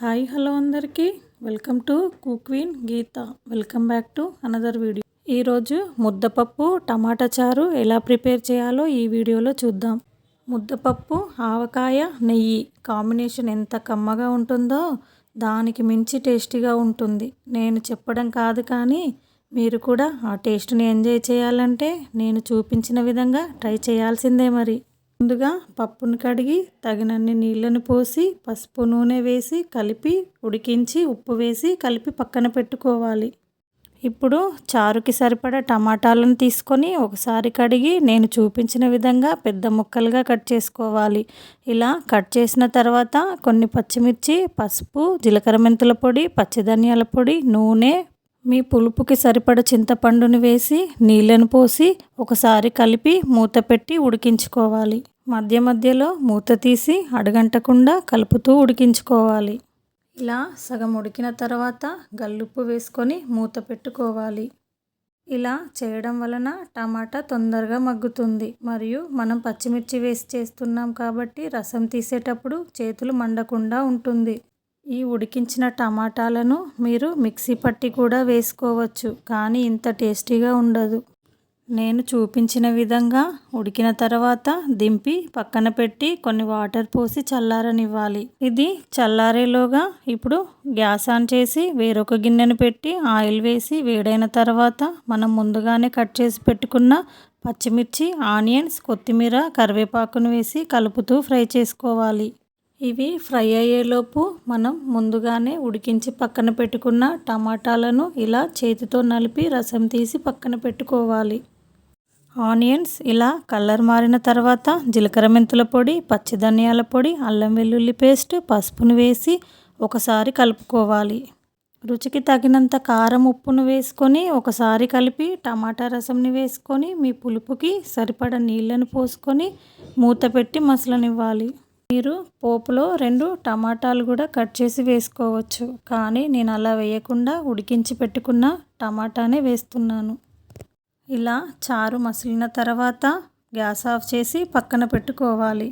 Hi hello అందరికీ welcome to cook queen Geetha. Welcome back to another video. ఈరోజు ముద్దపప్పు టమాటా చారు ఎలా ప్రిపేర్ చేయాలో ఈ వీడియోలో చూద్దాం. ముద్దపప్పు ఆవకాయ నెయ్యి కాంబినేషన్ ఎంత కమ్మగా ఉంటుందో దానికి మించి టేస్టీగా ఉంటుంది. నేను చెప్పడం కాదు, కానీ మీరు కూడా ఆ టేస్ట్ని ఎంజాయ్ చేయాలంటే నేను చూపించిన విధంగా ట్రై చేయాల్సిందే. మరి ముందుగా పప్పును కడిగి తగినన్ని నీళ్ళను పోసి పసుపు నూనె వేసి కలిపి ఉడికించి ఉప్పు వేసి కలిపి పక్కన పెట్టుకోవాలి. ఇప్పుడు చారుకి సరిపడా టమాటాలను తీసుకొని ఒకసారి కడిగి నేను చూపించిన విధంగా పెద్ద ముక్కలుగా కట్ చేసుకోవాలి. ఇలా కట్ చేసిన తర్వాత కొన్ని పచ్చిమిర్చి, పసుపు, జీలకర్ర మెంతుల పొడి, పచ్చిధనియాల పొడి, నూనె, మీ పులుపుకి సరిపడ చింతపండుని వేసి నీళ్ళను పోసి ఒకసారి కలిపి మూత పెట్టి ఉడికించుకోవాలి. మధ్య మధ్యలో మూత తీసి అడగంటకుండా కలుపుతూ ఉడికించుకోవాలి. ఇలా సగం ఉడికిన తర్వాత గల్లుప్పు వేసుకొని మూత పెట్టుకోవాలి. ఇలా చేయడం వలన టమాటా తొందరగా మగ్గుతుంది. మరియు మనం పచ్చిమిర్చి వేసి చేస్తున్నాం కాబట్టి రసం తీసేటప్పుడు చేతులు మండకుండా ఉంటుంది. ఈ ఉడికించిన టమాటాలను మీరు మిక్సీ పట్టి కూడా వేసుకోవచ్చు, కానీ ఇంత టేస్టీగా ఉండదు. నేను చూపించిన విధంగా ఉడికిన తర్వాత దింపి పక్కన పెట్టి కొన్ని వాటర్ పోసి చల్లారనివ్వాలి. ఇది చల్లారేలోగా ఇప్పుడు గ్యాస్ ఆన్ చేసి వేరొక గిన్నెను పెట్టి ఆయిల్ వేసి వేడైన తర్వాత మనం ముందుగానే కట్ చేసి పెట్టుకున్న పచ్చిమిర్చి, ఆనియన్స్, కొత్తిమీర, కరివేపాకును వేసి కలుపుతూ ఫ్రై చేసుకోవాలి. ఇవి ఫ్రై అయ్యేలోపు మనం ముందుగానే ఉడికించి పక్కన పెట్టుకున్న టమాటాలను ఇలా చేతితో నలిపి రసం తీసి పక్కన పెట్టుకోవాలి. ఆనియన్స్ ఇలా కలర్ మారిన తర్వాత జీలకర్ర మెంతుల పొడి, పచ్చిధనియాల పొడి, అల్లం వెల్లుల్లి పేస్ట్, పసుపును వేసి ఒకసారి కలుపుకోవాలి. రుచికి తగినంత కారం, ఉప్పును వేసుకొని ఒకసారి కలిపి టమాటా రసంని వేసుకొని మీ పులుపుకి సరిపడ నీళ్ళను పోసుకొని మూత పెట్టి మసలనివ్వాలి. మీరు పోపులో 2 టమాటాలు కూడా కట్ చేసి వేసుకోవచ్చు, కానీ నేను అలా వేయకుండా ఉడికించి పెట్టుకున్న టమాటానే వేస్తున్నాను. ఇలా చారు మసిలిన తర్వాత గ్యాస్ ఆఫ్ చేసి పక్కన పెట్టుకోవాలి.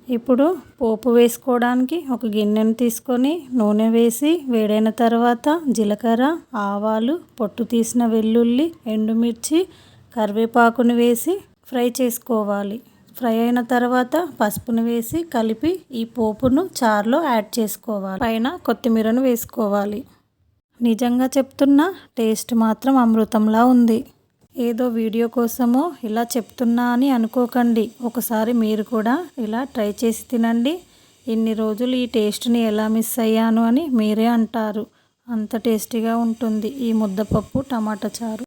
ఇప్పుడు పోపు వేసుకోవడానికి ఒక గిన్నెను తీసుకొని నూనె వేసి వేడైన తర్వాత జీలకర్ర, ఆవాలు, పొట్టు తీసిన వెల్లుల్లి, ఎండుమిర్చి, కరివేపాకును వేసి ఫ్రై చేసుకోవాలి. ఫ్రై అయిన తర్వాత పసుపును వేసి కలిపి ఈ పోపును చారులో యాడ్ చేసుకోవాలి. పైన కొత్తిమీరను వేసుకోవాలి. నిజంగా చెప్తున్నా, టేస్ట్ మాత్రం అమృతంలా ఉంది. ఏదో వీడియో కోసమో ఇలా చెప్తున్నా అని అనుకోకండి. ఒకసారి మీరు కూడా ఇలా ట్రై చేసి తినండి. ఇన్ని రోజులు ఈ టేస్ట్ని ఎలా మిస్ అయ్యాను అని మీరే అంటారు. అంత టేస్టీగా ఉంటుంది ఈ ముద్దపప్పు టమాటా చారు.